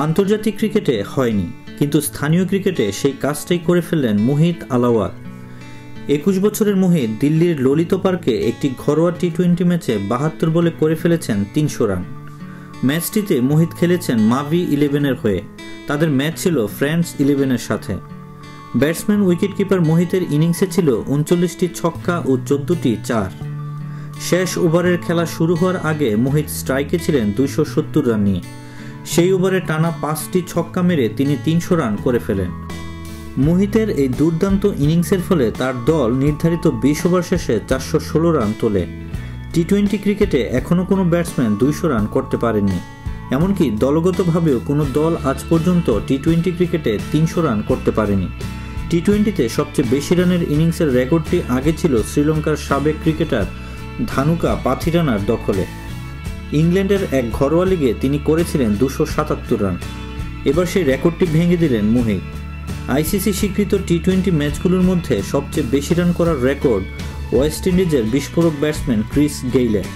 আন্তর্জাতিক ক্রিকেটে হয়নি, কিন্তু স্থানীয় ক্রিকেটে সেই কাজটাই করে ফেললেন মোহিত আলাওয়াত। 21 বছরের মোহিত দিল্লির ললিত পার্কে একটি ঘরোয়া টি-20 ম্যাচে 72 বলে করে ফেলেছেন 300 রান। ম্যাচটিতে মোহিত খেলেছেন মাভি 11-এর হয়ে। তাদের ম্যাচ ছিল ফ্রেন্ডস 11-এর সাথে। ব্যাটসম্যান উইকেটকিপার মোহিতের ইনিংসে ছিল 39টি ছক্কা ও 14টি চার। শেষ ওভারের খেলা শুরু হওয়ার আগে মোহিত স্ট্রাইকে ছিলেন 270 রান নিয়ে। সেই ওভারে টানা 5টি ছক্কা মেরে তিনি 300 রান করে ফেলেন। মোহিতের এই দুর্দান্ত ইনিংসের ফলে তার দল নির্ধারিত 20 ওভার শেষে 416 রান তোলে। টি-20 ক্রিকেটে এখনও কোনো ব্যাটসম্যান 200 রান করতে পারেননি। এমনকি দলগতভাবেও কোনো দল আজ পর্যন্ত টি-20 ক্রিকেটে 300 রান করতে পারেনি। টি-20তে সবচেয়ে বেশি রানের ইনিংসের রেকর্ডটি আগে ছিল শ্রীলঙ্কার সাবেক ক্রিকেটার ধানুকা পাথিরানার দখলে। ইংল্যান্ডের এক ঘরোয়া লিগে তিনি করেছিলেন 277 রান। এবার সেই রেকর্ডটি ভেঙে দিলেন মোহিত। আইসিসি স্বীকৃত টি-20 ম্যাচগুলোর মধ্যে সবচেয়ে বেশি রান করার রেকর্ড ওয়েস্ট ইন্ডিজের বিস্ফোরক ব্যাটসম্যান ক্রিস গেইলের।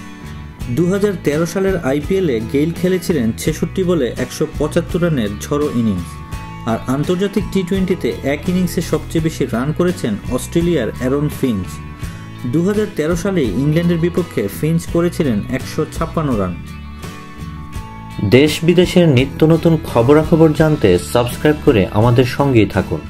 2013 সালের আইপিএলে গেইল খেলেছিলেন 66 বলে 175 রানের ঝড়ো ইনিংস। আর আন্তর্জাতিক টি-20তে এক ইনিংসে সবচেয়ে বেশি রান করেছেন অস্ট্রেলিয়ার অ্যারন ফিঞ্চ। 2013 সালে ইংল্যান্ডের বিপক্ষে ফিঞ্চ করেছিলেন 156 রান। দেশ বিদেশের নিত্য নতুন খবরাখবর জানতে সাবস্ক্রাইব করে আমাদের সঙ্গেই থাকুন।